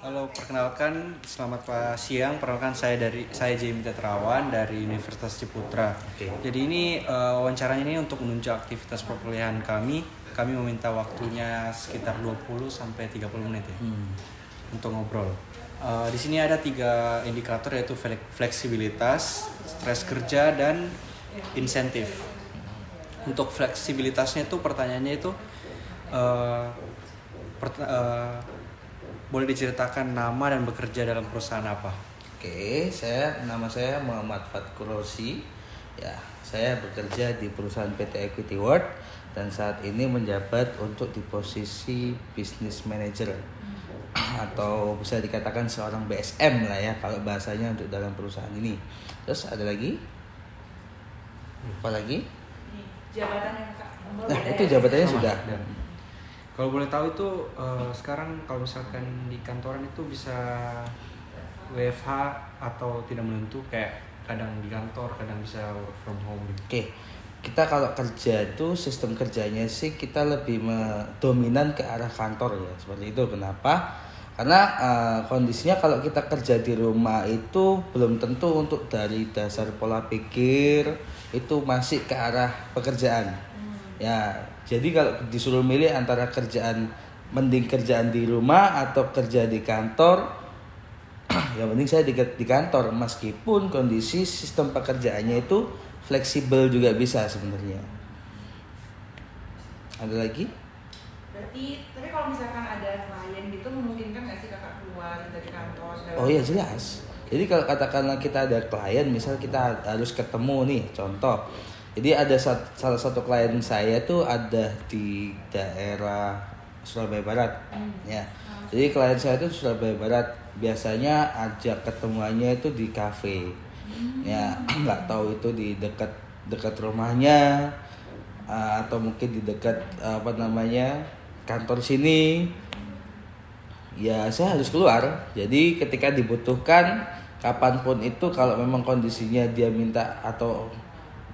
Halo, perkenalkan, selamat siang. Perkenalkan saya Jamie Tetrawan dari Universitas Ciputra. Oke. Jadi ini wawancaranya ini untuk menunjang aktivitas perkuliahan kami. Kami meminta waktunya sekitar 20 sampai 30 menit ya untuk ngobrol. Di sini ada 3 indikator yaitu fleksibilitas, stres kerja dan insentif. Untuk fleksibilitasnya itu pertanyaannya itu boleh diceritakan nama dan bekerja dalam perusahaan apa? Oke, nama saya Muhammad Fatkur Rosi. Ya, saya bekerja di perusahaan PT Equity World dan saat ini menjabat untuk di posisi business manager atau bisa dikatakan seorang BSM lah ya kalau bahasanya untuk dalam perusahaan ini. Terus ada lagi? Apa lagi? Jabatannya Kak. Nah, itu jabatannya Sama. sudah. Dan kalau boleh tahu itu sekarang kalau misalkan di kantoran itu bisa WFH atau tidak menentu, kayak kadang di kantor, kadang bisa work from home gitu. Oke, kita kalau kerja itu sistem kerjanya sih kita lebih dominan ke arah kantor ya, seperti itu. Kenapa? Karena kondisinya kalau kita kerja di rumah itu belum tentu untuk dari dasar pola pikir itu masih ke arah pekerjaan. Ya, jadi kalau disuruh milih antara mending kerjaan di rumah atau kerja di kantor, yang penting saya di kantor meskipun kondisi sistem pekerjaannya itu fleksibel juga bisa sebenarnya. Ada lagi? Berarti, tapi kalau misalkan ada klien gitu memungkinkan nggak sih Kakak keluar dari kantor? Oh iya jelas. Jadi kalau katakanlah kita ada klien, misal kita harus ketemu nih, contoh. Jadi ada salah satu klien saya tuh ada di daerah Surabaya Barat, ya. Jadi klien saya tuh Surabaya Barat, biasanya ajak ketemuannya itu di kafe, ya. Nggak tahu itu di dekat rumahnya atau mungkin di dekat kantor sini. Ya saya harus keluar. Jadi ketika dibutuhkan kapanpun itu kalau memang kondisinya dia minta atau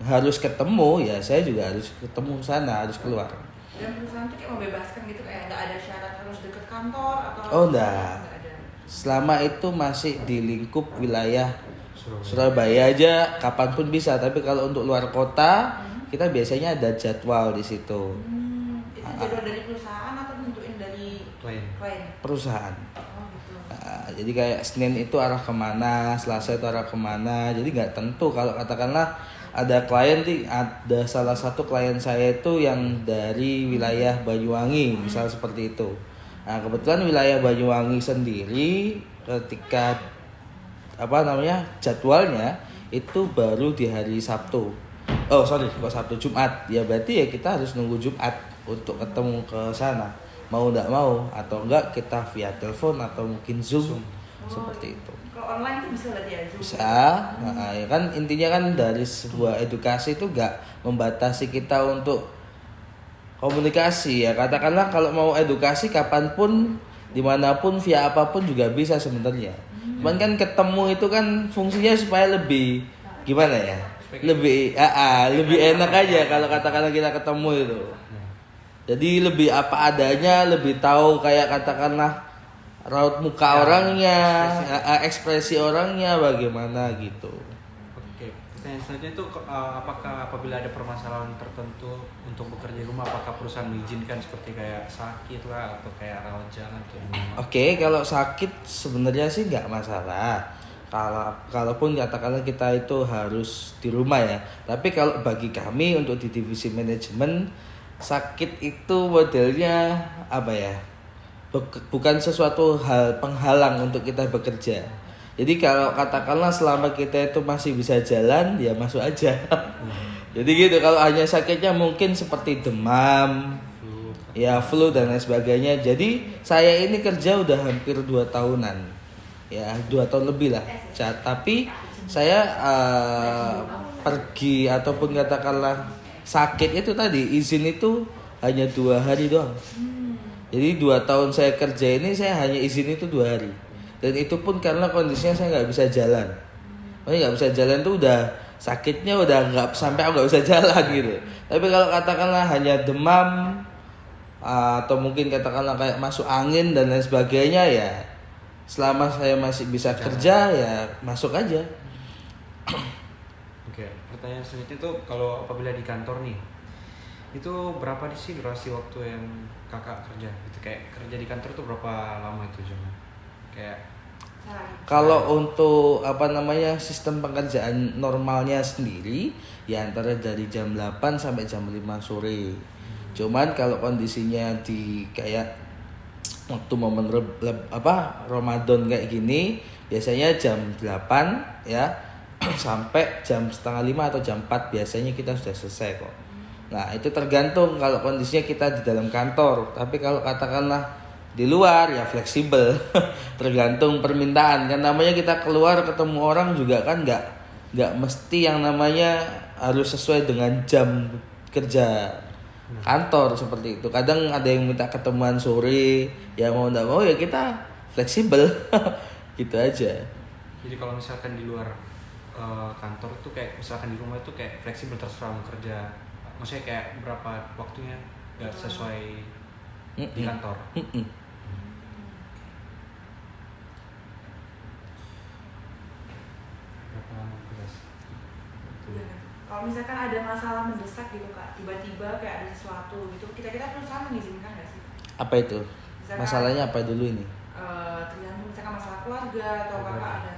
harus ketemu ya saya juga harus ketemu sana, harus keluar. Dan perusahaan tuh kayak membebaskan gitu, kayak nggak ada syarat harus deket kantor atau Oh nggak enggak. ada. Selama itu masih di lingkup wilayah Surabaya aja kapanpun bisa. Tapi kalau untuk luar kota kita biasanya ada jadwal di situ. Itu jadwal dari perusahaan atau tentuin dari Klien. Perusahaan. Oh gitu. Jadi kayak Senin itu arah kemana, Selasa itu arah kemana. Jadi nggak tentu. Kalau katakanlah ada salah satu klien saya itu yang dari wilayah Banyuwangi, misal seperti itu. Nah kebetulan wilayah Banyuwangi sendiri ketika jadwalnya itu baru di hari Sabtu. Oh sorry, kok Sabtu, Jumat. Ya berarti ya kita harus nunggu Jumat untuk ketemu ke sana. Mau nggak mau atau enggak kita via telepon atau mungkin Zoom. Seperti itu. Kalau online tuh bisa berarti ya Zoom? Bisa, nah, ya kan intinya kan dari sebuah edukasi itu enggak membatasi kita untuk komunikasi ya. Katakanlah kalau mau edukasi kapanpun, dimanapun, via apapun juga bisa sebenarnya. Cuman kan ketemu itu kan fungsinya supaya lebih gimana ya? Lebih enak aja kalau katakanlah kita ketemu itu. Jadi lebih apa adanya, lebih tahu kayak katakanlah raut muka orangnya, ekspresi orangnya bagaimana gitu. Oke, pertanyaan selanjutnya itu apakah apabila ada permasalahan tertentu untuk bekerja di rumah, apakah perusahaan mengizinkan seperti kayak sakit lah atau kayak rawat jalan kayak gimana? Oke, kalau sakit sebenarnya sih nggak masalah. Kalaupun katakanlah kita itu harus di rumah ya. Tapi kalau bagi kami untuk di divisi manajemen, sakit itu modelnya apa ya? Bukan sesuatu hal penghalang untuk kita bekerja. Jadi kalau katakanlah selama kita itu masih bisa jalan, ya masuk aja. Jadi gitu, kalau hanya sakitnya mungkin seperti demam, flu dan lain sebagainya. Jadi saya ini kerja udah hampir 2 tahunan. Ya, 2 tahun lebih lah. Tapi saya pergi ataupun katakanlah sakit itu tadi, izin itu hanya 2 hari doang. Jadi 2 tahun saya kerja ini saya hanya izin itu 2 hari. Dan itu pun karena kondisinya saya nggak bisa jalan. Makanya nggak bisa jalan tuh udah sakitnya udah nggak sampai aku nggak bisa jalan gitu. Tapi kalau katakanlah hanya demam atau mungkin katakanlah kayak masuk angin dan lain sebagainya ya selama saya masih bisa kerja ya masuk aja. Oke, pertanyaan selanjutnya tuh kalau apabila di kantor nih, itu berapa sih durasi waktu yang kakak kerja? Itu kayak kerja di kantor tuh berapa lama itu jamnya? Kayak Kalau untuk sistem pekerjaan normalnya sendiri ya antara dari jam 8 sampai jam 5 sore. Cuman kalau kondisinya di kayak waktu momen Ramadan kayak gini biasanya jam 8 ya sampai jam setengah 5 atau jam 4 biasanya kita sudah selesai kok. Nah itu tergantung kalau kondisinya kita di dalam kantor. Tapi kalau katakanlah di luar ya fleksibel tergantung permintaan kan, namanya kita keluar ketemu orang juga kan nggak mesti yang namanya harus sesuai dengan jam kerja kantor seperti itu. Kadang ada yang minta ketemuan sore ya mau nggak mau ya kita fleksibel gitu aja. jadi kalau misalkan di luar kantor tuh kayak misalkan di rumah itu kayak fleksibel terserah mau kerja, maksudnya kayak berapa waktunya nggak sesuai di kantor. Kalau misalkan ada masalah mendesak gitu kak, tiba-tiba kayak ada sesuatu gitu, kita perusahaan mengizinkan nggak sih? Apa itu? Misalkan, Masalahnya apa dulu ini? Tergantung misalkan masalah keluarga atau kakak ada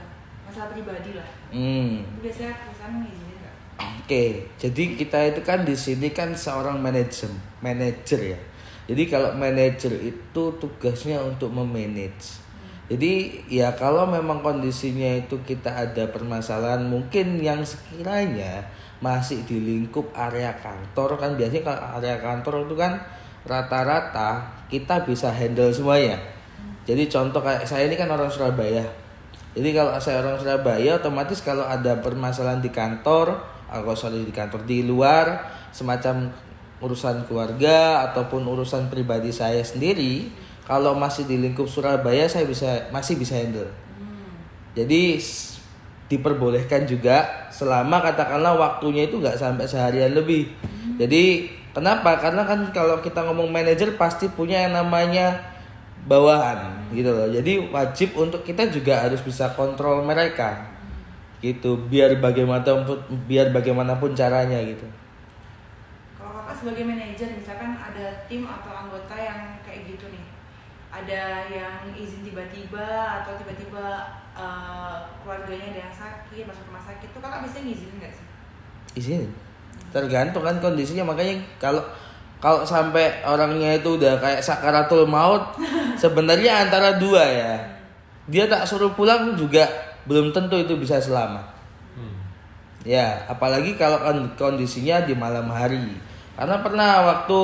masalah pribadi lah. Itu biasanya perusahaan mengizinkan nggak? Oke, jadi kita itu kan di sini kan seorang manajer ya. Jadi kalau manajer itu tugasnya untuk memanage. Jadi ya kalau memang kondisinya itu kita ada permasalahan mungkin yang sekiranya masih di lingkup area kantor kan, biasanya kalau area kantor itu kan rata-rata kita bisa handle semuanya. Jadi contoh kayak saya ini kan orang Surabaya. Jadi kalau saya orang Surabaya otomatis kalau ada permasalahan di kantor, di kantor di luar semacam urusan keluarga ataupun urusan pribadi saya sendiri, kalau masih di lingkup Surabaya saya masih bisa handle. Jadi diperbolehkan juga selama katakanlah waktunya itu nggak sampai seharian lebih. Jadi kenapa? Karena kan kalau kita ngomong manajer pasti punya yang namanya bawahan gitu loh. Jadi wajib untuk kita juga harus bisa kontrol mereka gitu. Biar bagaimanapun caranya gitu. Kalau kakak sebagai manajer misalkan ada tim atau anggota yang kayak gitu nih, ada yang izin tiba-tiba atau tiba-tiba keluarganya ada yang sakit masuk rumah sakit, tuh kakak bisa ngizinin nggak sih? Izin. Tergantung kan kondisinya, makanya kalau sampai orangnya itu udah kayak sakaratul maut sebenarnya antara dua ya. Dia tak suruh pulang juga belum tentu itu bisa selamat. Ya, apalagi kalau kondisinya di malam hari. Karena pernah waktu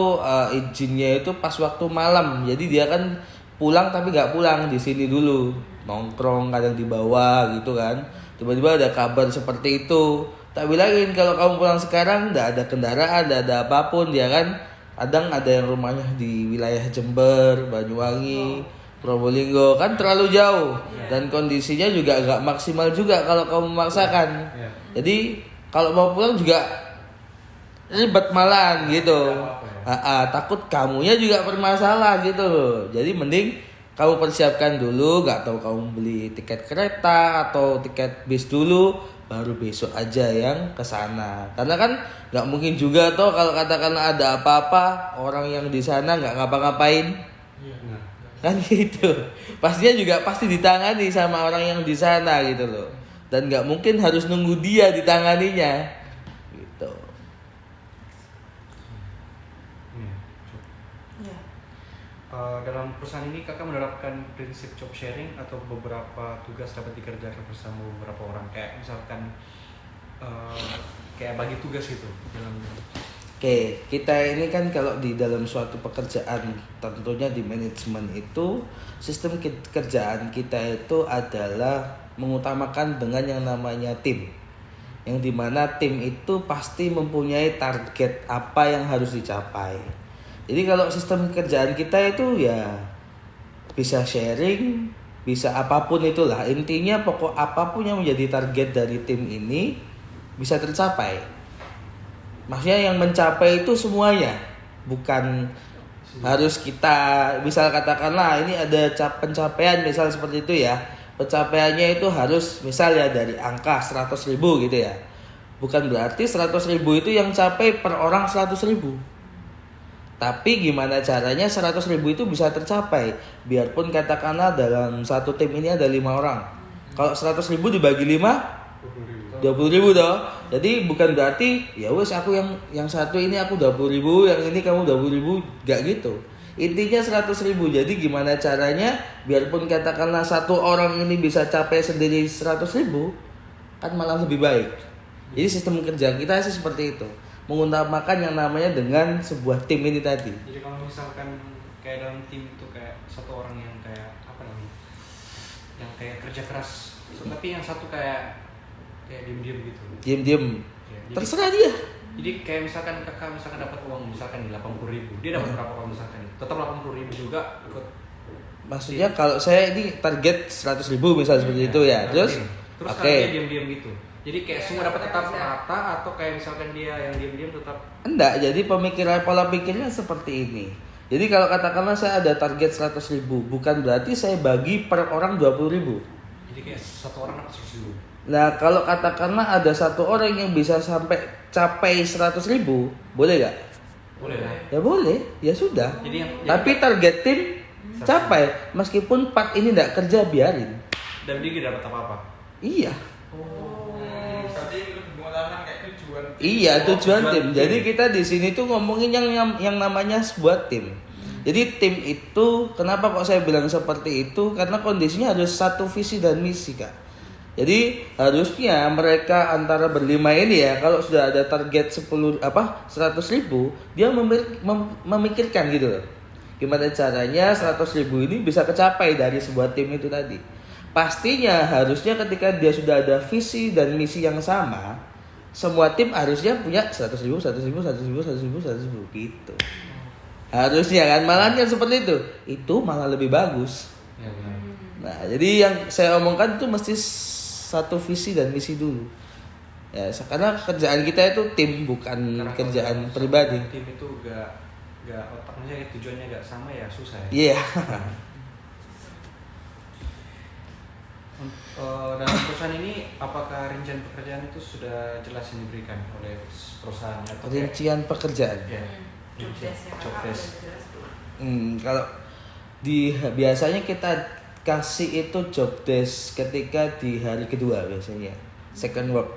izinnya itu pas waktu malam. Jadi dia kan pulang tapi nggak pulang, di sini dulu nongkrong kadang di bawah gitu kan. Tiba-tiba ada kabar seperti itu. Tak bilangin kalau kamu pulang sekarang nggak ada kendaraan, nggak ada apapun, dia kan kadang ada yang rumahnya di wilayah Jember, Banyuwangi, Probolinggo kan terlalu jauh dan kondisinya juga agak maksimal juga kalau kamu memaksakan. Jadi kalau mau pulang juga ribet malahan gitu. Takut kamunya juga bermasalah gitu loh. Jadi mending kamu persiapkan dulu, nggak tahu kamu beli tiket kereta atau tiket bis dulu, baru besok aja yang ke sana. Karena kan nggak mungkin juga toh kalau katakanlah ada apa-apa orang yang di sana nggak ngapa-ngapain. Kan gitu. Pastinya juga pasti ditangani sama orang yang di sana gitu loh. Dan nggak mungkin harus nunggu dia ditanganinya. Gitu. Dalam perusahaan ini kakak menerapkan prinsip job sharing atau beberapa tugas dapat dikerjakan bersama beberapa orang, kayak misalkan kayak bagi tugas gitu dalam. Oke, kita ini kan kalau di dalam suatu pekerjaan tentunya di manajemen itu sistem kerjaan kita itu adalah mengutamakan dengan yang namanya tim. Yang dimana tim itu pasti mempunyai target apa yang harus dicapai. Jadi kalau sistem kerjaan kita itu ya bisa sharing, bisa apapun itulah. Intinya pokok apapun yang menjadi target dari tim ini bisa tercapai. Maksudnya yang mencapai itu semuanya, bukan harus kita misal katakanlah ini ada pencapaian misal seperti itu ya. Pencapaiannya itu harus misal ya dari angka 100.000 gitu ya. Bukan berarti 100.000 itu yang capai per orang 100.000. Tapi gimana caranya 100.000 itu bisa tercapai? Biarpun katakanlah dalam satu tim ini ada 5 orang. Kalau 100.000 dibagi 5, 20.000 toh. Jadi bukan berarti ya wes aku yang satu ini aku 20.000, yang ini kamu 20.000, gak gitu. Intinya 100.000. Jadi gimana caranya biarpun katakanlah satu orang ini bisa capai sendiri 100.000, kan malah lebih baik. Jadi sistem kerja kita sih seperti itu, mengutamakan yang namanya dengan sebuah tim ini tadi. Jadi kalau misalkan kayak dalam tim itu kayak satu orang yang kayak apa namanya, yang kayak kerja keras, tapi yang satu kayak diem-diem gitu. Diem-diem. Ya, jadi, Terserah dia. jadi kayak misalkan kakak misalkan dapat uang misalkan di 80.000, dia dapat berapa kalau misalkan tetap 80.000 juga ikut. Maksudnya kalau saya ini target 100.000 misalnya seperti itu ya. Terus Terus oke. dia diem-diem gitu. Jadi kayak semua dapat tetap rata atau kayak misalkan dia yang diem-diem tetap. Enggak, jadi pola pikirnya seperti ini. Jadi kalau katakanlah saya ada target 100.000, bukan berarti saya bagi per orang 20.000. Jadi kayak satu orang dapat 100.000. Nah, kalau katakanlah ada satu orang yang bisa sampai capai 100.000, boleh gak? Boleh lah. Ya boleh, ya sudah. Tapi target tim capai, meskipun part ini tidak kerja biarin. dan dia tidak dapat apa-apa. Iya. Berarti mengutamakan kayak tujuan. Iya, tujuan tujuan tim. tim. Jadi kita di sini tuh ngomongin yang namanya sebuah tim. Jadi tim itu kenapa kok saya bilang seperti itu? Karena kondisinya harus satu visi dan misi, Kak. Jadi harusnya mereka antara berlima ini ya, kalau sudah ada target 100.000, dia memikirkan gitu loh. Gimana caranya 100.000 ini bisa kecapai dari sebuah tim itu tadi. Pastinya harusnya ketika dia sudah ada visi dan misi yang sama, semua tim harusnya punya 100.000 gitu. Harusnya kan, malah kan seperti itu. Itu malah lebih bagus. Ya, benar. Nah, jadi yang saya omongkan itu mesti satu visi dan misi dulu. Ya, karena kerjaan kita itu tim, bukan Karena kerjaan kalau pribadi. tim itu gak otaknya tujuannya gak sama ya susah ya. Iya. Dalam perusahaan ini apakah rincian pekerjaan itu sudah jelas yang diberikan oleh perusahaannya atau kayak- Rincian pekerjaan. Ya, Job desk-nya job kakak desk. udah jelas belum? Kalau biasanya kita kasih itu job desk ketika di hari kedua biasanya, second work.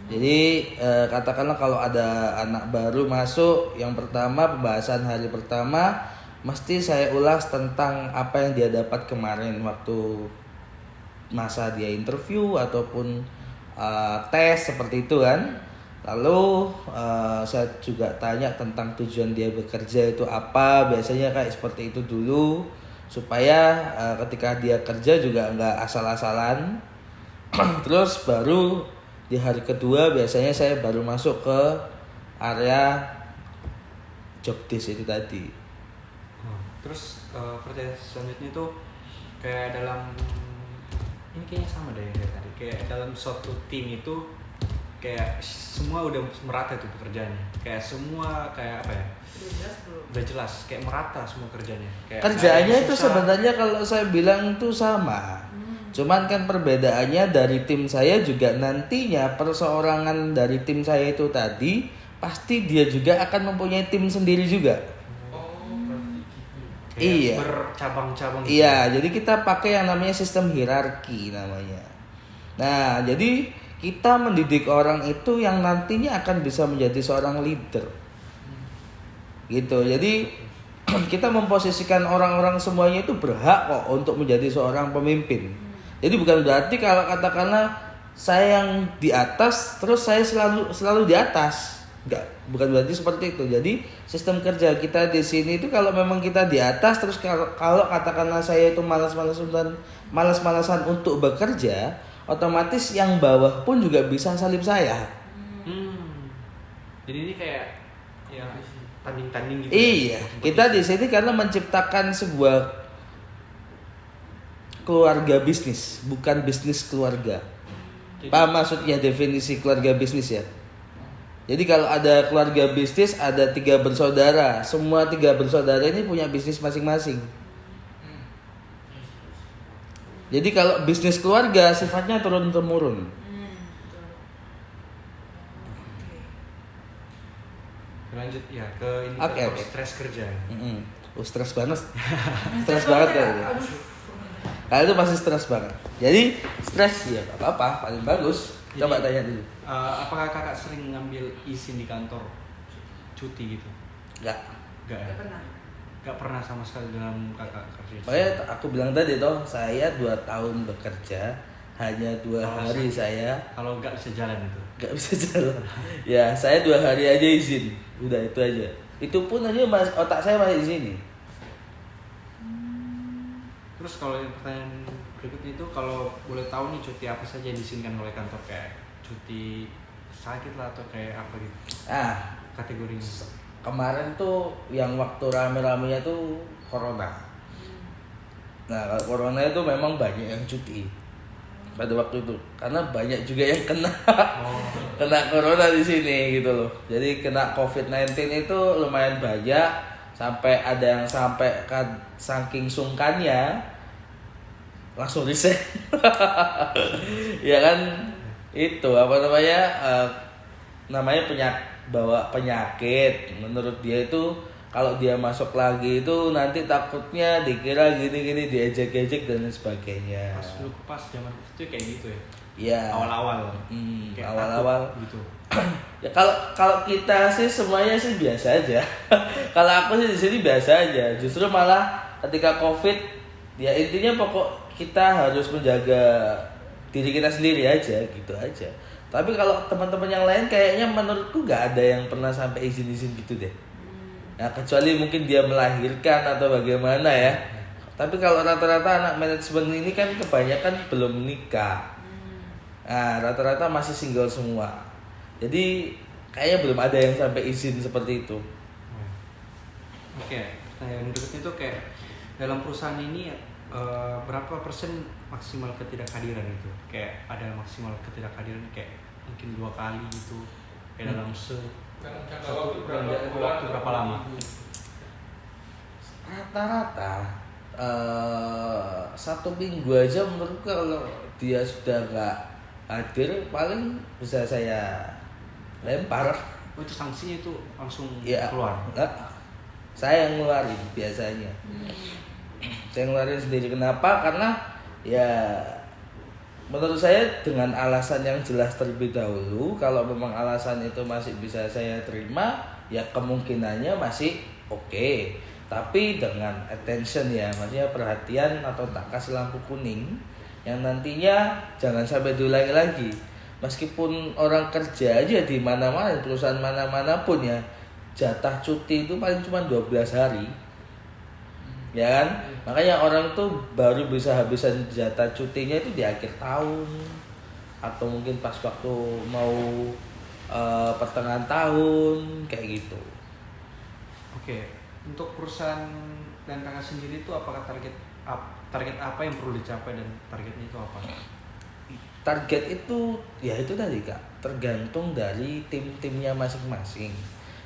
Jadi katakanlah kalau ada anak baru masuk, yang pertama pembahasan hari pertama mesti saya ulas tentang apa yang dia dapat kemarin waktu masa dia interview ataupun tes seperti itu kan. Lalu saya juga tanya tentang tujuan dia bekerja itu apa, biasanya kayak seperti itu dulu supaya ketika dia kerja juga nggak asal-asalan. Terus baru di hari kedua biasanya saya baru masuk ke area job desk itu tadi. Terus pertanyaan selanjutnya itu kayak dalam ini kayaknya sama deh kayak tadi, kayak dalam suatu tim itu kayak semua udah merata tuh pekerjaannya, kayak semua kayak apa ya, Udah jelas belum? udah jelas kayak merata semua kerjanya, kayak Kerjaannya kayak itu susah. sebenarnya kalau saya bilang itu sama. Cuman kan perbedaannya dari tim saya juga nantinya perseorangan dari tim saya itu tadi pasti dia juga akan mempunyai tim sendiri juga. Kayak Iya. bercabang-cabang gitu. Iya, jadi kita pakai yang namanya sistem hierarki namanya. Nah, jadi kita mendidik orang itu yang nantinya akan bisa menjadi seorang leader. Gitu. Jadi kita memposisikan orang-orang semuanya itu berhak kok untuk menjadi seorang pemimpin. Jadi bukan berarti kalau katakanlah saya yang di atas terus saya selalu di atas. Enggak, bukan berarti seperti itu. Jadi sistem kerja kita di sini itu kalau memang kita di atas terus kalau katakanlah saya itu malas-malasan untuk bekerja, otomatis yang bawah pun juga bisa salib saya. Jadi ini kayak ya tanding-tanding gitu. Iya, kita di sini karena menciptakan sebuah keluarga bisnis, bukan bisnis keluarga. Jadi- Paham maksudnya definisi keluarga bisnis ya? Jadi kalau ada keluarga bisnis, ada 3 bersaudara. Semua 3 bersaudara ini punya bisnis masing-masing. Jadi kalau bisnis keluarga sifatnya turun-temurun. Betul. Oke. Lanjut ya ke ini Oke, ke oke. stres kerja. Stres banget. Stres banget kan. Aduh. Kalian itu pasti stres banget. Jadi stres ya gak apa-apa, paling bagus. Coba Jadi, tanya dulu. Apakah kakak sering ngambil izin di kantor cuti gitu? Enggak. Gak ya? Gak pernah. Gak pernah sama sekali dalam kakak kerja. Makanya aku bilang tadi toh, saya 2 tahun bekerja, hanya 2 hari saya Kalau nggak bisa jalan itu. nggak bisa jalan. Ya, saya 2 hari aja izin. Udah itu aja. Itu pun aja otak saya masih di sini. Terus kalau yang pertanyaan berikutnya itu kalau boleh tahu nih cuti apa saja yang diizinkan oleh kantor, kayak cuti sakit lah atau kayak apa gitu kategorinya? Kemarin tuh yang waktu rame-ramenya tuh corona. Nah, kalau corona itu memang banyak yang cuti pada waktu itu karena banyak juga yang kena kena corona di sini gitu loh. Jadi kena COVID-19 itu lumayan banyak, sampai ada yang sampai saking sungkannya langsung resign. Ya kan, itu apa namanya, namanya bawa penyakit. Menurut dia itu kalau dia masuk lagi itu nanti takutnya dikira gini-gini, diejek-ejek dan sebagainya. Pas zaman itu kayak gitu ya. Iya. Awal-awal. Kayak Awal-awal takut gitu. Ya kalau kita sih semuanya sih biasa aja. Kalau aku sih di sini biasa aja. Justru malah ketika COVID, ya intinya pokok kita harus menjaga diri kita sendiri aja, gitu aja. Tapi kalau teman-teman yang lain kayaknya menurutku nggak ada yang pernah sampai izin-izin gitu deh. Nah, kecuali mungkin dia melahirkan atau bagaimana ya. Tapi kalau rata-rata anak manajemen ini kan kebanyakan belum nikah. Nah, rata-rata masih single semua. Jadi kayaknya belum ada yang sampai izin seperti itu. Oke, pertanyaan berikutnya itu kayak dalam perusahaan ini berapa persen maksimal ketidakhadiran itu? Kayak ada maksimal ketidakhadiran kayak mungkin 2 kali gitu. Kayak dalam Waktu waktu berapa lama? Rata-rata 1 minggu aja menurutku kalau dia sudah nggak hadir paling bisa saya lempar. Oh, itu sanksinya itu langsung Ya, keluar? enggak. Saya yang ngeluarin biasanya. Saya ngeluarin sendiri. Kenapa? Karena ya menurut saya dengan alasan yang jelas terlebih dahulu. Kalau memang alasan itu masih bisa saya terima, ya kemungkinannya masih oke. Tapi dengan attention ya, maksudnya perhatian atau tak kasih lampu kuning yang nantinya jangan sampai diulangi lagi. Meskipun orang kerja aja di mana-mana, perusahaan mana-mana pun ya, jatah cuti itu paling cuma 12 hari. Ya kan? Makanya orang tuh baru bisa habisan jatah cutinya itu di akhir tahun atau mungkin pas waktu mau pertengahan tahun kayak gitu. Oke, untuk perusahaan dan kakak sendiri itu apakah target apa yang perlu dicapai dan targetnya itu apa? Target itu ya itu tadi Kak, tergantung dari tim-timnya masing-masing.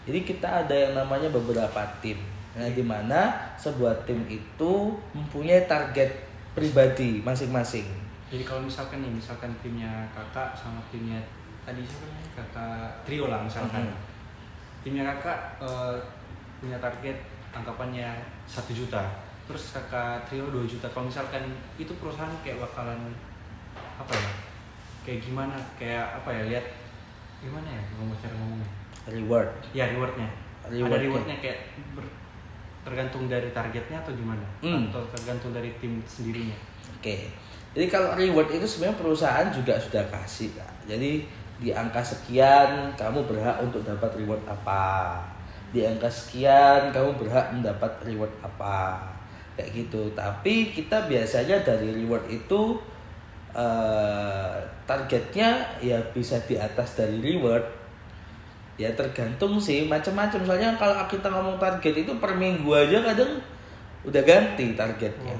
Jadi kita ada yang namanya beberapa tim. Nah, di mana sebuah tim itu mempunyai target pribadi masing-masing. Jadi kalau misalkan timnya kakak sama timnya tadi siapa namanya? Kakak trio lah misalkan. Timnya kakak punya target anggapannya 1 juta. Terus kakak trio 2 juta. Kalau misalkan itu perusahaan kayak bakalan apa ya? Kayak gimana? Kayak apa ya? Lihat gimana ya cara ngomongnya? Reward. Ya, rewardnya. Rewardnya. Ada rewardnya kayak tergantung dari targetnya atau gimana? Atau tergantung dari tim sendirinya? Oke. Jadi kalau reward itu sebenarnya perusahaan juga sudah kasih Kak. Jadi di angka sekian kamu berhak untuk dapat reward apa. Di angka sekian kamu berhak mendapat reward apa. Kayak gitu. Tapi kita biasanya dari reward itu targetnya ya bisa di atas dari reward. Ya tergantung sih, macam-macam. Soalnya kalau kita ngomong target itu per minggu aja kadang udah ganti targetnya.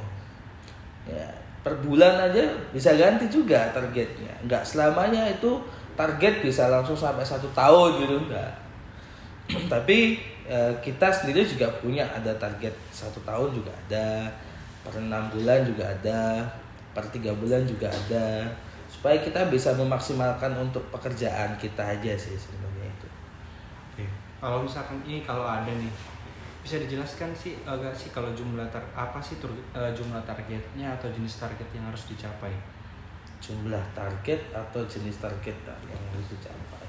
Ya, per bulan aja bisa ganti juga targetnya. Nggak selamanya itu target bisa langsung sampai 1 tahun gitu enggak. Tapi kita sendiri juga punya ada target 1 tahun juga ada, per 6 bulan juga ada, per 3 bulan juga ada, supaya kita bisa memaksimalkan untuk pekerjaan kita aja sih sebenarnya itu. Oke. Kalau misalkan ini kalau ada nih, bisa dijelaskan sih agak sih kalau jumlah apa sih jumlah targetnya atau jenis target yang harus dicapai? Jumlah target atau jenis target yang harus dicapai.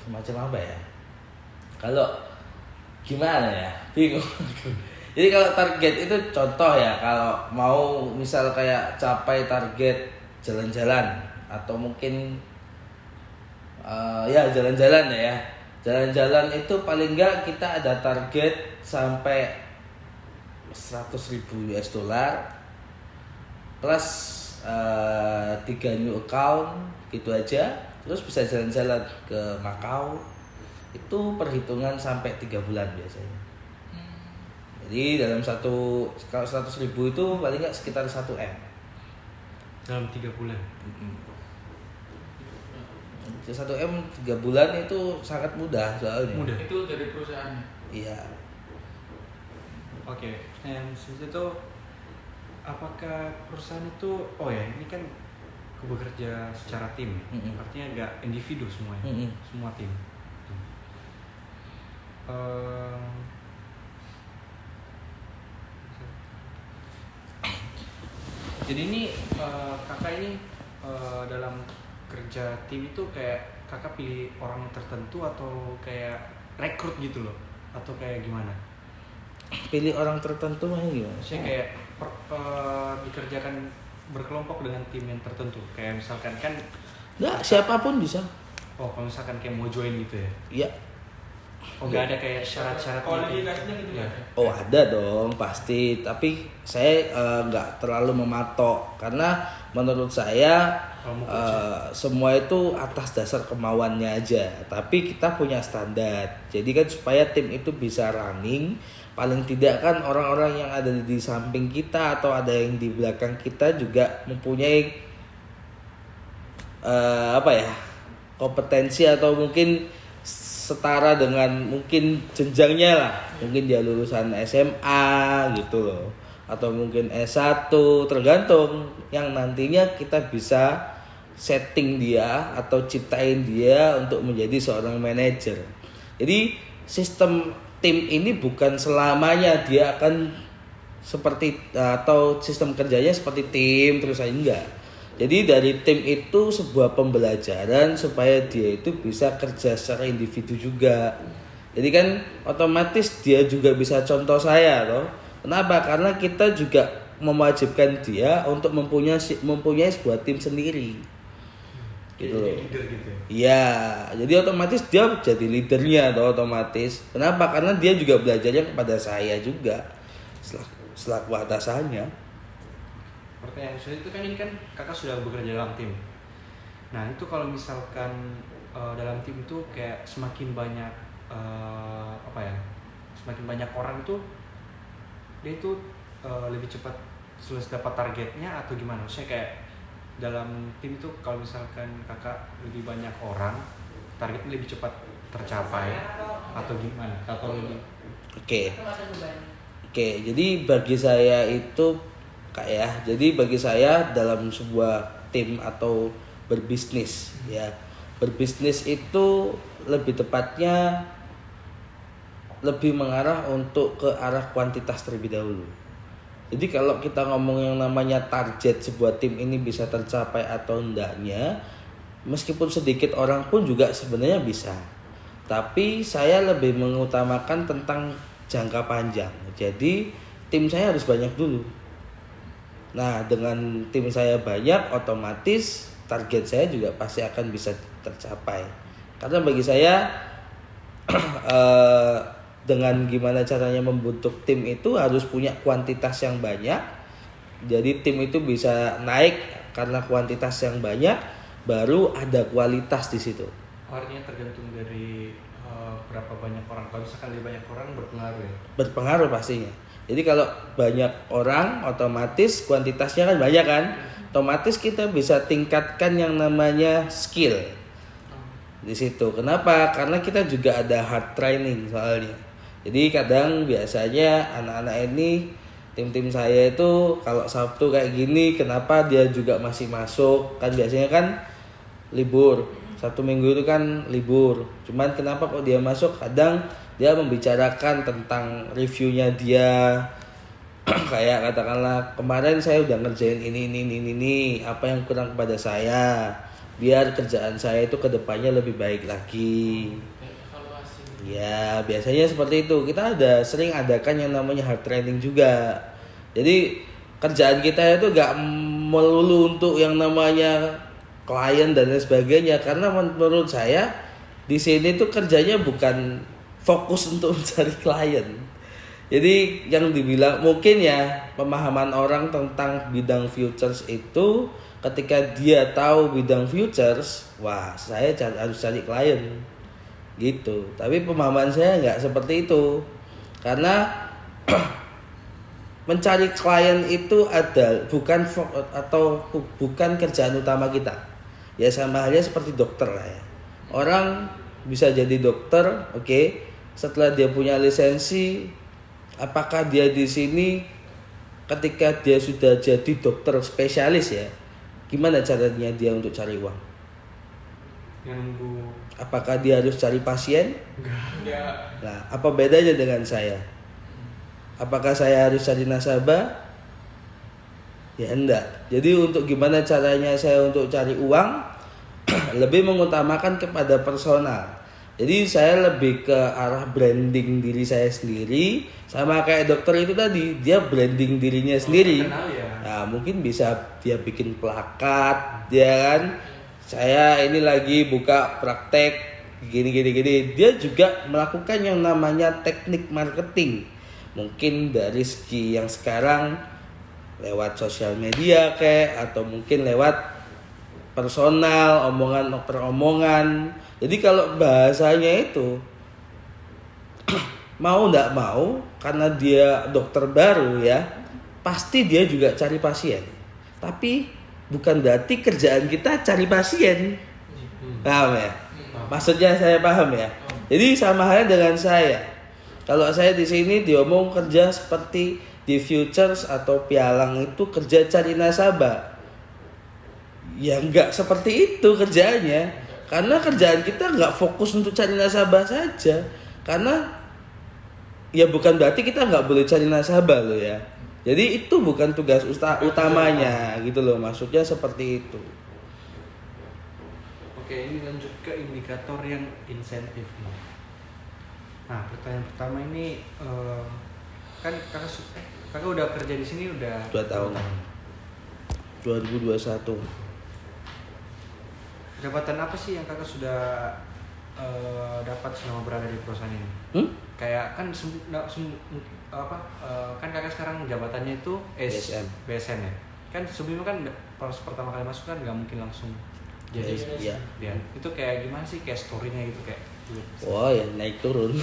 Semacam apa ya? Kalau gimana ya? Bingung. Jadi kalau target itu contoh ya, kalau mau misal kayak capai target jalan-jalan atau mungkin ya jalan-jalan ya. Jalan-jalan itu paling enggak kita ada target sampai 100.000 US dollar plus 3 new account gitu aja. Terus bisa jalan-jalan ke Makau. Itu perhitungan sampai 3 bulan biasanya. Jadi dalam kalau 100.000 itu paling nggak sekitar 1 M. Dalam 3 bulan. 1 M 3 bulan itu sangat mudah soalnya. Mudah. Itu dari perusahaannya. Iya. Oke. Yang selanjutnya itu apakah perusahaan itu ini kan bekerja secara tim, artinya nggak individu semuanya, semua tim. Jadi ini kakak ini dalam kerja tim itu kayak kakak pilih orang tertentu atau kayak rekrut gitu loh, atau kayak gimana? Pilih orang tertentu mah gimana? Saya kayak dikerjakan berkelompok dengan tim yang tertentu, kayak misalkan kan Nggak, siapapun bisa. kalau misalkan kayak mau join gitu ya. Iya. Nggak ada kayak syarat-syarat Kualifikasinya gitu ya. kan? Oh ada dong pasti, tapi saya nggak terlalu mematok karena menurut saya semua itu atas dasar kemauannya aja. Tapi kita punya standar. Jadi kan supaya tim itu bisa running, paling tidak kan orang-orang yang ada di samping kita atau ada yang di belakang kita juga mempunyai kompetensi atau mungkin setara dengan mungkin jenjangnya lah. Mungkin dia lulusan SMA gitu loh, atau mungkin S1, tergantung yang nantinya kita bisa setting dia atau ciptain dia untuk menjadi seorang manajer. Jadi sistem tim ini bukan selamanya dia akan seperti atau sistem kerjanya seperti tim terus aja, enggak. Jadi dari tim itu sebuah pembelajaran supaya dia itu bisa kerja secara individu juga. Jadi kan otomatis dia juga bisa contoh saya toh. Kenapa? Karena kita juga mewajibkan dia untuk mempunyai sebuah tim sendiri. Gitu loh. Leader gitu ya. Iya, jadi otomatis dia jadi leadernya toh otomatis. Kenapa? Karena dia juga belajarnya kepada saya juga selaku atasannya. Pertanyaan saya itu kan ini kan kakak sudah bekerja dalam tim. Nah itu kalau misalkan dalam tim itu kayak semakin banyak semakin banyak orang itu dia itu lebih cepat selesai dapat targetnya atau gimana? Maksudnya kayak dalam tim itu kalau misalkan kakak lebih banyak orang, targetnya lebih cepat tercapai atau gimana? Atau lebih? Oke, jadi bagi saya itu jadi bagi saya dalam sebuah tim atau berbisnis ya, berbisnis itu lebih tepatnya lebih mengarah untuk ke arah kuantitas terlebih dahulu. Jadi kalau kita ngomong yang namanya target sebuah tim ini bisa tercapai atau enggaknya, meskipun sedikit orang pun juga sebenarnya bisa. Tapi saya lebih mengutamakan tentang jangka panjang. Jadi tim saya harus banyak dulu. Nah, dengan tim saya banyak, otomatis target saya juga pasti akan bisa tercapai. Karena bagi saya dengan gimana caranya membentuk tim itu harus punya kuantitas yang banyak. Jadi tim itu bisa naik karena kuantitas yang banyak, baru ada kualitas di situ. Artinya tergantung dari berapa banyak orang. Kalau misalkan lebih banyak orang berpengaruh ya? Berpengaruh pastinya. Jadi kalau banyak orang otomatis kuantitasnya kan banyak kan. otomatis kita bisa tingkatkan yang namanya skill di situ. Kenapa? Karena kita juga ada hard training soalnya. Jadi kadang biasanya anak-anak ini tim-tim saya itu kalau Sabtu kayak gini, kenapa dia juga masih masuk? Kan biasanya kan libur. Sabtu Minggu itu kan libur. Cuman kenapa kok dia masuk? Kadang dia membicarakan tentang reviewnya dia. Kayak katakanlah kemarin saya udah ngerjain ini, apa yang kurang pada saya, biar kerjaan saya itu kedepannya lebih baik lagi. Evaluasi. Ya biasanya seperti itu. Kita ada sering adakan yang namanya hard training juga. Jadi kerjaan kita itu gak melulu untuk yang namanya klien dan lain sebagainya. Karena menurut saya di sini tuh kerjanya bukan fokus untuk mencari klien. Jadi yang dibilang mungkin ya pemahaman orang tentang bidang futures itu ketika dia tahu bidang futures, wah saya harus cari klien gitu. Tapi pemahaman saya nggak seperti itu, karena mencari klien itu bukan kerjaan utama kita. Ya sama halnya seperti dokter lah ya. Orang bisa jadi dokter, oke. Setelah dia punya lisensi, apakah dia di sini ketika dia sudah jadi dokter spesialis ya, gimana caranya dia untuk cari uang? Yang nunggu. Apakah dia harus cari pasien? Enggak. Nah, apa bedanya dengan saya? Apakah saya harus cari nasabah? Ya enggak. Jadi untuk gimana caranya saya untuk cari uang, lebih mengutamakan kepada personal. Jadi saya lebih ke arah branding diri saya sendiri, sama kayak dokter itu tadi, dia branding dirinya sendiri. Kenal ya. Nah, mungkin bisa dia bikin plakat, dia kan. Saya ini lagi buka praktek gini. Dia juga melakukan yang namanya teknik marketing. Mungkin dari segi yang sekarang lewat sosial media kayak, atau mungkin lewat personal, omongan per omongan. Jadi kalau bahasanya itu mau ndak mau, karena dia dokter baru ya, pasti dia juga cari pasien. Tapi bukan berarti kerjaan kita cari pasien. Paham ya? Maksudnya saya paham ya. Jadi sama halnya dengan saya. Kalau saya di sini diomong kerja seperti di futures atau pialang itu kerja cari nasabah. Ya enggak seperti itu kerjaannya. Karena kerjaan kita nggak fokus untuk cari nasabah saja. Karena ya bukan berarti kita nggak boleh cari nasabah loh ya. Jadi itu bukan tugas utamanya gitu loh. Maksudnya seperti itu. Oke, ini lanjut ke indikator yang insentif nih. Nah, pertanyaan pertama ini kan kakak udah kerja di sini udah 2 tahun. 2021. Jabatan apa sih yang kakak sudah dapat selama berada di perusahaan ini? Kayak kan kan kakak sekarang jabatannya itu BSN ya. Kan sebelumnya kan pas pertama kali masuk kan nggak mungkin langsung jadi. Iya. Ya. Itu kayak gimana sih kayak story-nya gitu kayak? Wah ya naik turun.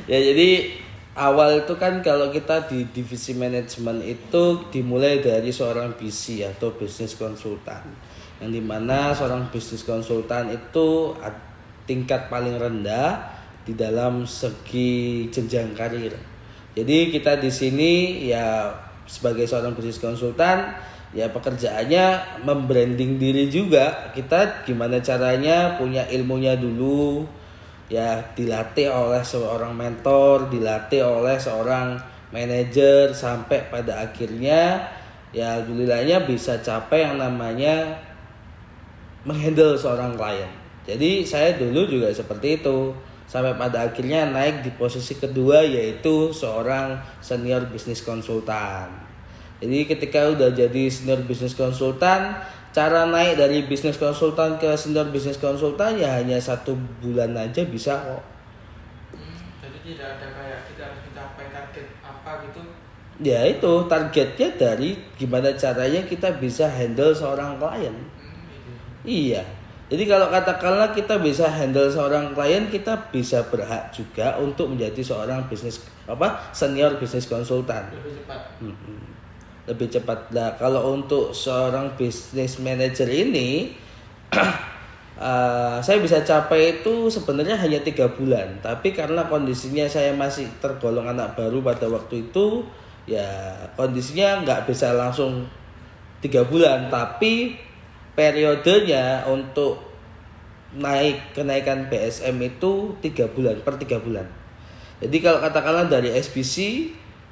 Ya jadi awal itu kan kalau kita di divisi manajemen itu dimulai dari seorang BC atau business konsultan. Yang dimana seorang bisnis konsultan itu tingkat paling rendah di dalam segi jenjang karir. Jadi kita di sini ya sebagai seorang bisnis konsultan ya pekerjaannya membranding diri juga. Kita gimana caranya punya ilmunya dulu, ya dilatih oleh seorang mentor, dilatih oleh seorang manajer sampai pada akhirnya ya alhamdulillahnya bisa capai yang namanya menghandle seorang klien. Jadi saya dulu juga seperti itu sampai pada akhirnya naik di posisi kedua yaitu seorang senior bisnis konsultan. Jadi ketika udah jadi senior bisnis konsultan, cara naik dari bisnis konsultan ke senior bisnis konsultan ya hanya 1 bulan aja bisa kok. Jadi tidak ada kayak kita harus mencapai target apa gitu. Ya itu targetnya dari gimana caranya kita bisa handle seorang klien. Iya. Jadi kalau katakanlah kita bisa handle seorang klien, kita bisa berhak juga untuk menjadi seorang senior bisnis konsultan. Lebih cepat. lebih cepat. Nah, kalau untuk seorang business manager ini saya bisa capai itu sebenarnya hanya 3 bulan, tapi karena kondisinya saya masih tergolong anak baru pada waktu itu, ya kondisinya nggak bisa langsung 3 bulan, tapi periodenya untuk kenaikan BSM itu 3 bulan, per 3 bulan. Jadi kalau katakanlah dari SBC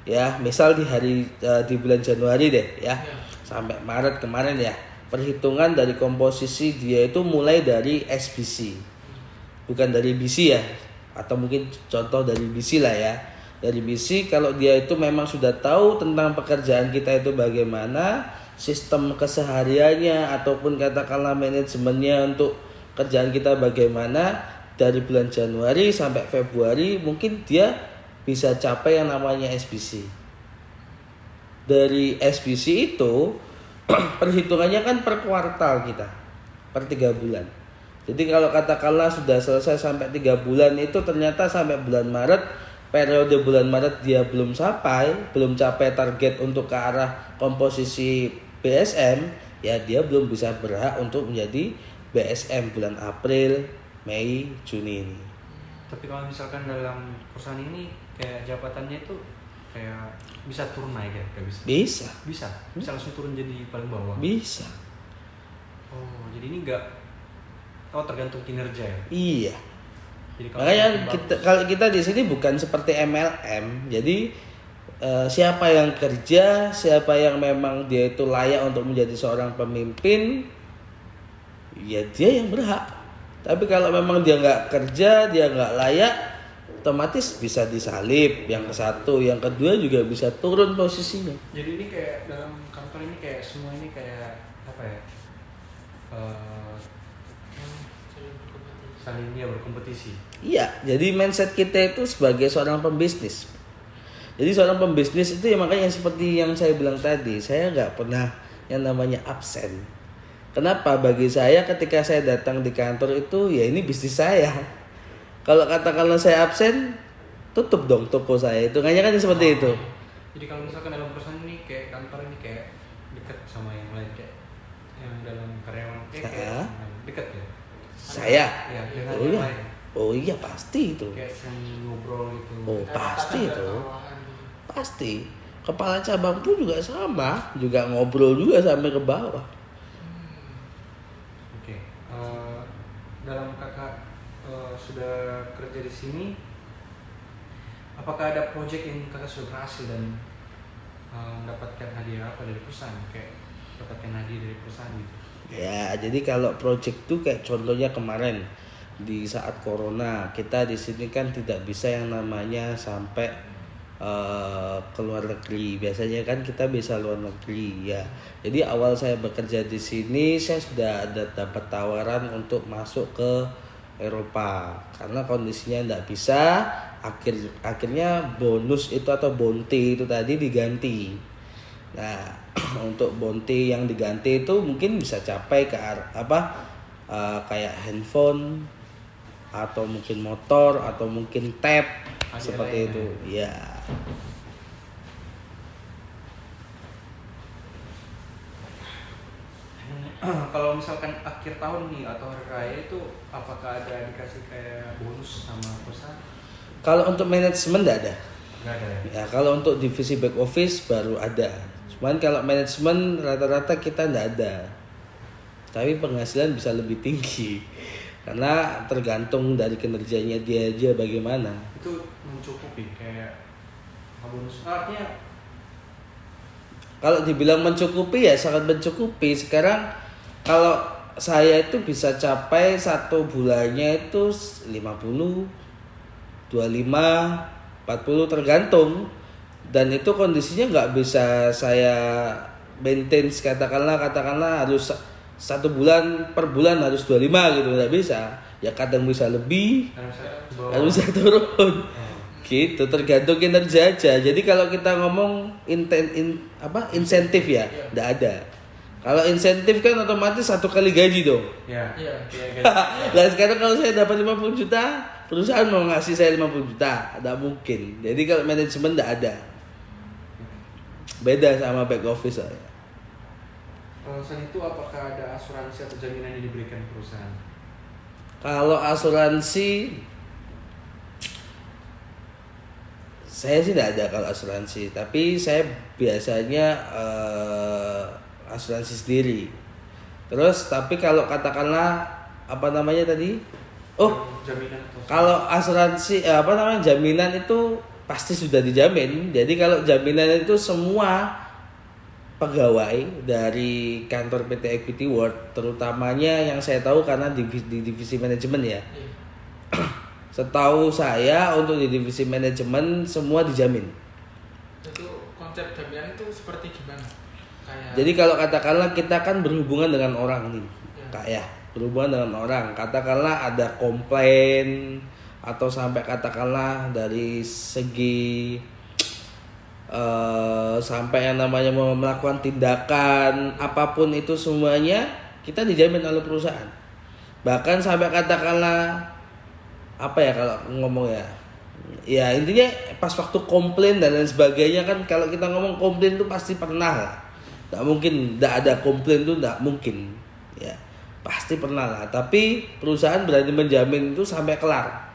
ya, misal di bulan Januari deh ya, sampai Maret kemarin ya, perhitungan dari komposisi dia itu mulai dari SBC, bukan dari BC ya, atau mungkin contoh dari BC lah ya. Dari BC kalau dia itu memang sudah tahu tentang pekerjaan kita itu bagaimana, sistem kesehariannya ataupun katakanlah manajemennya untuk kerjaan kita bagaimana, dari bulan Januari sampai Februari mungkin dia bisa capai yang namanya SBC. Dari SBC itu perhitungannya kan per kuartal kita, per 3 bulan. Jadi kalau katakanlah sudah selesai sampai 3 bulan itu ternyata sampai bulan Maret, periode bulan Maret dia belum capai target untuk ke arah komposisi BSM, ya dia belum bisa berhak untuk menjadi BSM bulan April, Mei, Juni ini. Tapi kalau misalkan dalam perusahaan ini kayak jabatannya itu kayak bisa turun naik ya? Kayak bisa? Bisa langsung turun jadi paling bawah? Bisa. Oh, jadi ini tergantung kinerja ya? Iya. Jadi Makanya kalau kita di sini bukan seperti MLM. Jadi siapa yang kerja, siapa yang memang dia itu layak untuk menjadi seorang pemimpin, ya dia yang berhak. Tapi kalau memang dia nggak kerja, dia nggak layak, otomatis bisa disalib. Yang ke satu, yang kedua juga bisa turun posisinya. Jadi ini kayak dalam kantor ini kayak semua ini kayak apa ya? Saling dia berkompetisi. Iya, jadi mindset kita itu sebagai seorang pembisnis. Jadi seorang pembisnis itu ya makanya seperti yang saya bilang tadi, saya nggak pernah yang namanya absen. Kenapa? Bagi saya ketika saya datang di kantor itu ya ini bisnis saya. Kalau katakanlah saya absen, tutup dong toko saya. Itu kayaknya kan seperti itu. Jadi kalau misalkan dalam perusahaan ini kayak kantor ini kayak dekat sama yang lain kayak yang dalam karyawan kayak dekat ya. Saya. Ya, dengan Oh yang iya. lain. Oh iya pasti itu. Kayak sering ngobrol gitu. Oh pasti itu. Pasti. Kepala cabang pun juga sama, juga ngobrol juga sampai ke bawah. Oke. Dalam kakak sudah kerja di sini, apakah ada project yang kakak sudah berhasil dan mendapatkan hadiah apa dari perusahaan, kayak dapatkan hadiah dari perusahaan gitu? Ya, jadi kalau project itu kayak contohnya kemarin di saat corona, kita di sini kan tidak bisa yang namanya sampai ke luar negeri. Biasanya kan kita bisa luar negeri ya. Jadi awal saya bekerja di sini, saya sudah ada dapat tawaran untuk masuk ke Eropa. Karena kondisinya tidak bisa, akhirnya bonus itu atau bounty itu tadi diganti. Nah, untuk bounty yang diganti itu mungkin bisa capai ke kayak handphone atau mungkin motor atau mungkin tab seperti itu. Ya. Kalau misalkan akhir tahun nih atau hari raya itu apakah ada dikasih kayak bonus sama perusahaan? Kalau untuk manajemen tidak ada. Nggak ada ya? Ya, kalau untuk divisi back office baru ada. Cuman kalau manajemen rata-rata kita tidak ada. Tapi penghasilan bisa lebih tinggi. Karena tergantung dari kinerjanya dia aja bagaimana. Itu mencukupi kayak bonus. Artinya kalau dibilang mencukupi ya sangat mencukupi. Sekarang kalau saya itu bisa capai satu bulannya itu 50, 25, 40 tergantung. Dan itu kondisinya nggak bisa saya maintain katakanlah harus satu bulan per bulan harus 25 gitu, nggak bisa. Ya kadang bisa lebih, kadang bisa turun. Gitu, tergantung kinerja aja. Jadi kalau kita ngomong insentif ya, nggak ada. Kalau insentif kan otomatis 1 kali gaji dong. ya. Nah sekarang kalau saya dapat 50 juta, perusahaan mau ngasih saya 50 juta, tidak mungkin. Jadi kalau manajemen tidak ada. Beda sama back office soalnya. Selain itu apakah ada asuransi atau jaminan yang diberikan perusahaan? Kalau asuransi, saya sih tidak ada kalau asuransi, tapi saya biasanya asuransi sendiri. Terus tapi kalau katakanlah apa namanya tadi? Jaminan atau Kalau asuransi jaminan itu pasti sudah dijamin. Jadi kalau jaminan itu semua pegawai dari kantor PT Equity World, terutamanya yang saya tahu karena di divisi manajemen ya. Setahu saya untuk di divisi manajemen semua dijamin. Itu konsep jaminan itu seperti gimana? Kayak Jadi kalau katakanlah kita kan berhubungan dengan orang nih, Ya. Kak ya, berhubungan dengan orang. Katakanlah ada komplain atau sampai katakanlah dari segi sampai yang namanya mau melakukan tindakan apapun itu semuanya kita dijamin oleh perusahaan. Bahkan sampai katakanlah apa ya kalau ngomong ya intinya pas waktu komplain dan lain sebagainya kan kalau kita ngomong komplain itu pasti pernah lah. Nggak mungkin nggak ada komplain itu nggak mungkin ya pasti pernah lah. Tapi perusahaan berani menjamin itu sampai kelar.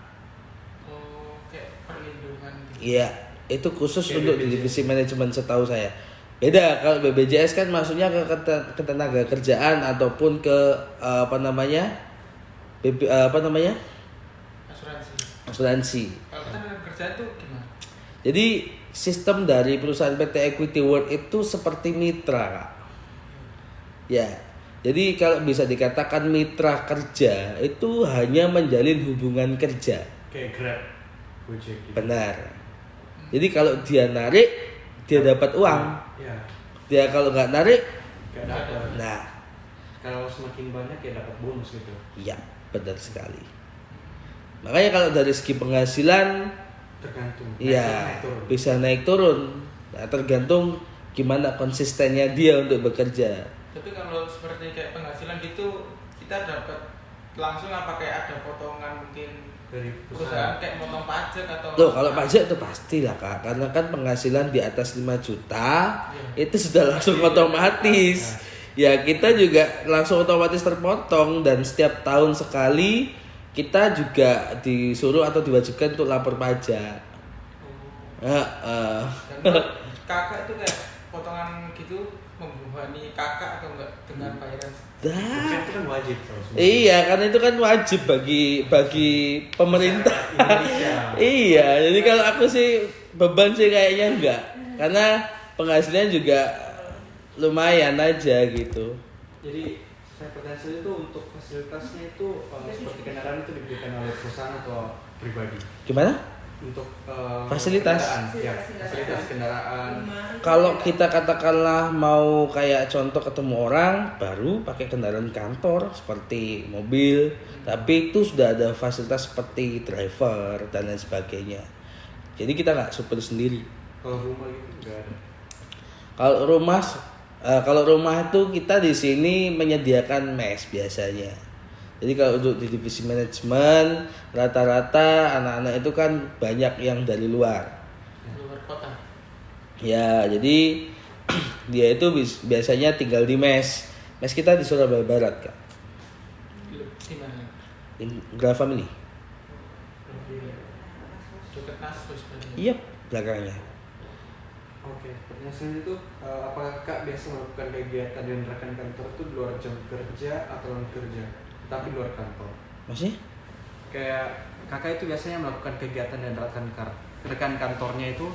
kayak perlindungan gitu. Iya, itu khusus Kayak untuk di BPJS. divisi manajemen setahu saya. Beda kalau BPJS kan maksudnya ke ketenaga kerjaan ataupun ke Asuransi. asuransi. Kalau ketenaga kerjaan tuh gimana? Jadi sistem dari perusahaan PT Equity World itu seperti mitra, Kak. Ya. Jadi kalau bisa dikatakan mitra kerja itu hanya menjalin hubungan kerja. kayak Grab, Gojek gitu. Benar. Jadi kalau dia narik, dia dapat uang. Ya, Dia kalau nggak narik, nggak dapat. nah, Kalau semakin banyak ya dapat bonus gitu. iya, benar sekali. Makanya kalau dari segi penghasilan, Tergantung. iya Naik turun. bisa naik turun. Nah, tergantung gimana konsistennya dia untuk bekerja. Tapi kalau seperti kayak penghasilan gitu kita dapat langsung apa kayak ada potongan mungkin Dari perusahaan kayak motong pajak atau Loh, kalau pajak itu pastilah, Kak. Karena kan penghasilan di atas 5 juta Iya. itu sudah langsung otomatis. Ya, kita juga langsung otomatis terpotong dan setiap tahun sekali kita juga disuruh atau diwajibkan untuk lapor pajak. Dan kakak itu kayak potongan gitu membebani kakak atau enggak dengan bayaran Dah. itu kan wajib kalau semua. Iya, karena itu kan wajib bagi pemerintah. Indonesia. Iya, jadi kalau aku sih beban sih kayaknya enggak. Karena penghasilannya juga lumayan aja gitu. Jadi saya pertanyaan itu untuk fasilitasnya itu seperti kendaraan itu diberikan oleh perusahaan atau pribadi? Gimana? Untuk Fasilitas? kendaraan, ya, fasilitas kendaraan. Kalau kita katakanlah mau kayak contoh ketemu orang baru pakai kendaraan kantor seperti mobil, tapi itu sudah ada fasilitas seperti driver dan lain sebagainya. Jadi kita nggak supir sendiri. Kalau rumah gitu nggak ada. Kalau rumah itu kita di sini menyediakan mes biasanya. Jadi kalau untuk di divisi manajemen rata-rata anak-anak itu kan banyak yang dari luar. luar kota. Ya, jadi dia itu biasanya tinggal di mes. Mes kita di Surabaya Barat, Kak. Di mana? Di Grand Family. Dekat Nasus berarti. Iya, belakangnya. Oke, pertanyaan selanjutnya itu apakah Kak biasa melakukan kegiatan dan rekan kantor itu di luar jam kerja atau non kerja, tapi di luar kantor? Maksudnya? Kayak kakak itu biasanya melakukan kegiatan dan rekan kantornya itu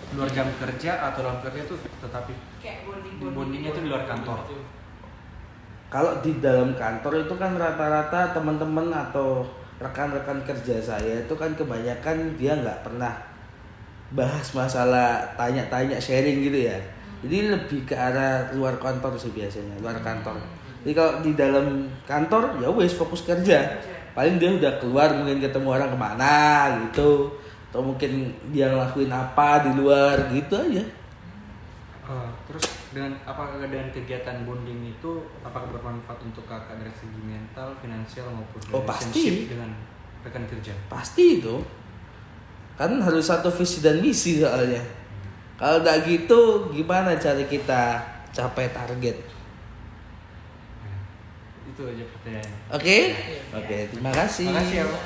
di luar jam kerja atau dalam kerja itu tetapi Kayak bondingnya itu di luar kantor. Kalau di dalam kantor itu kan rata-rata teman-teman atau rekan-rekan kerja saya itu kan kebanyakan dia nggak pernah bahas masalah tanya-tanya sharing gitu ya. Jadi lebih ke arah luar kantor sih biasanya, luar kantor. Jadi kalau di dalam kantor ya wes fokus kerja. Paling dia udah keluar mungkin ketemu orang kemana gitu, atau mungkin dia ngelakuin apa di luar gitu aja. Terus apakah dengan kegiatan bonding itu apakah bermanfaat untuk kakak dari segi mental, finansial maupun Oh, pasti. relationship dengan rekan kerja? Pasti itu. Kan harus satu visi dan misi soalnya. Kalau udah gitu gimana cara kita capai target? Itu aja pertanyaannya. Oke? Oke, terima kasih. Makasih ya, Bro.